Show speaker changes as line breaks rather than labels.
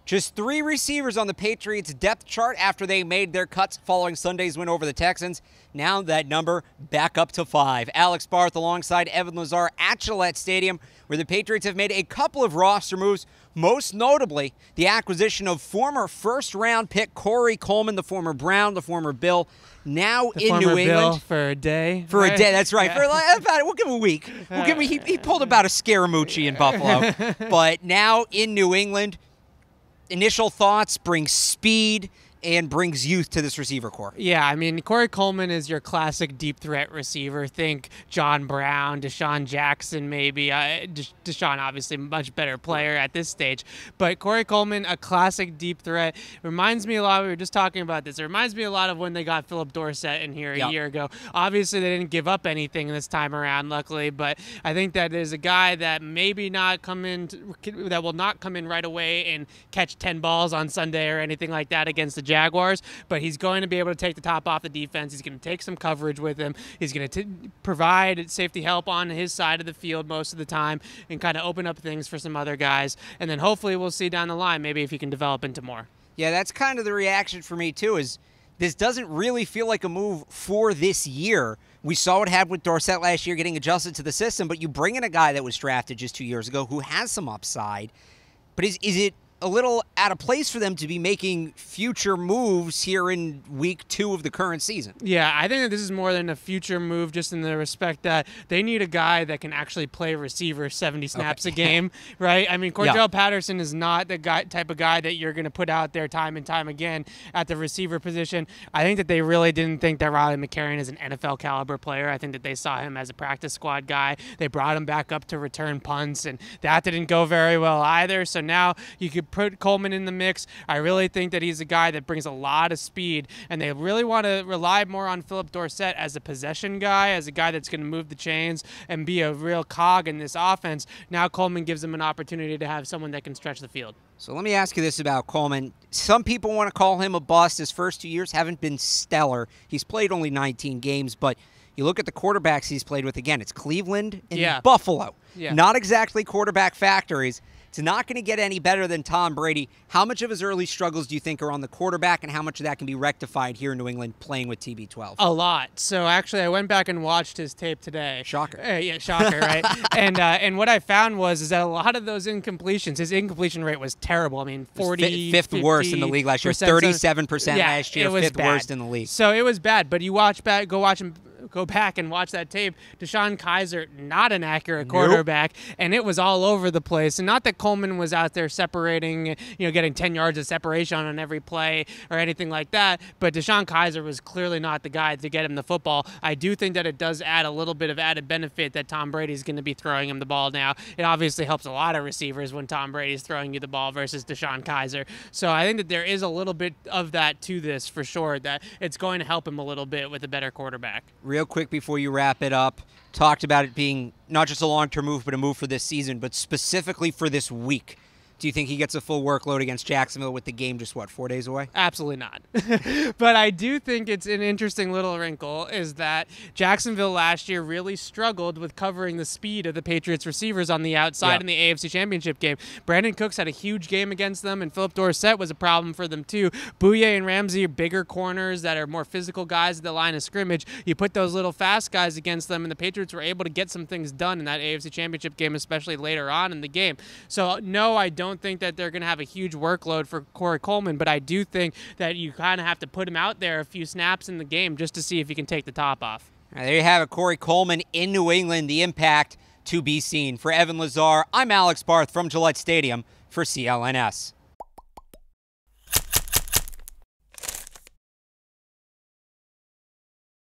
Just 3 receivers on the Patriots depth chart after they made their cuts following Sunday's win over the Texans. Now that number back up to 5. Alex Barth alongside Evan Lazar at Gillette Stadium, where the Patriots have made a couple of roster moves, most notably the acquisition of former first-round pick Corey Coleman, the former Brown, the former Bill, now
the
in New England.
Bill for a day.
For a day, that's right. Yeah. We'll give him a week. He pulled about a Scaramucci in Buffalo. But now in New England, initial thoughts, brings speed and brings youth to this receiver core.
Yeah, I mean, Corey Coleman is your classic deep threat receiver. Think John Brown, Deshaun Jackson maybe. Deshaun obviously much better player at this stage. But Corey Coleman, a classic deep threat. Reminds me a lot, we were just talking about this, it reminds me a lot of when they got Philip Dorsett in here a year ago. Obviously, they didn't give up anything this time around, luckily, but I think that there's a guy that maybe not come in, that will not come in right away and catch 10 balls on Sunday or anything like that against the Jaguars, but he's going to be able to take the top off the defense. He's going to take some coverage with him. He's going to provide safety help on his side of the field most of the time and kind of open up things for some other guys. And then hopefully we'll see down the line maybe if he can develop into more. Yeah,
that's kind of the reaction for me too, is this doesn't really feel like a move for this year. We saw what happened with Dorsett last year getting adjusted to the system, but you bring in a guy that was drafted just 2 years ago who has some upside. But is it a little out of place for them to be making future moves here in week 2 of the current season?
Yeah, I think that this is more than a future move, just in the respect that they need a guy that can actually play receiver 70 snaps a game, right? I mean, Cordell Patterson is not the type of guy that you're going to put out there time and time again at the receiver position. I think that they really didn't think that Riley McCarron is an NFL caliber player. I think that they saw him as a practice squad guy. They brought him back up to return punts, and that didn't go very well either. So now you could put Coleman in the mix. I really think that he's a guy that brings a lot of speed, and they really want to rely more on Philip Dorsett as a possession guy, as a guy that's going to move the chains and be a real cog in this offense. Now Coleman gives them an opportunity to have someone that can stretch the field.
So let me ask you this about Coleman. Some people want to call him a bust. His first 2 years haven't been stellar. He's played only 19 games, but you look at the quarterbacks he's played with, again, it's Cleveland and Buffalo. Not exactly quarterback factories. It's not going to get any better than Tom Brady. How much of his early struggles do you think are on the quarterback, and how much of that can be rectified here in New England playing with TB12?
A lot. So actually, I went back and watched his tape today.
Shocker.
Yeah, shocker, right? And what I found is that a lot of those incompletions, his incompletion rate was terrible. I mean, 40,
fifth worst in the league last year. 37% last year, fifth worst in the league.
So it was bad. But you go back and watch that tape. Deshaun Kaiser, not an accurate quarterback, and it was all over the place. And not that Coleman was out there separating, getting 10 yards of separation on every play or anything like that, but Deshaun Kaiser was clearly not the guy to get him the football. I do think that it does add a little bit of added benefit that Tom Brady's going to be throwing him the ball now. It obviously helps a lot of receivers when Tom Brady's throwing you the ball versus Deshaun Kaiser. So I think that there is a little bit of that to this for sure, that it's going to help him a little bit with a better quarterback.
Real quick before you wrap it up, talked about it being not just a long-term move, but a move for this season, but specifically for this week. Do you think he gets a full workload against Jacksonville with the game just, 4 days away?
Absolutely not. But I do think it's an interesting little wrinkle is that Jacksonville last year really struggled with covering the speed of the Patriots receivers on the outside in the AFC Championship game. Brandon Cooks had a huge game against them, and Philip Dorsett was a problem for them too. Bouye and Ramsey are bigger corners that are more physical guys at the line of scrimmage. You put those little fast guys against them, and the Patriots were able to get some things done in that AFC Championship game, especially later on in the game. So no, I don't think that they're going to have a huge workload for Corey Coleman, but I do think that you kind of have to put him out there a few snaps in the game just to see if he can take the top off.
There you have it, Corey Coleman in New England, the impact to be seen. For Evan Lazar, I'm Alex Barth from Gillette Stadium for CLNS.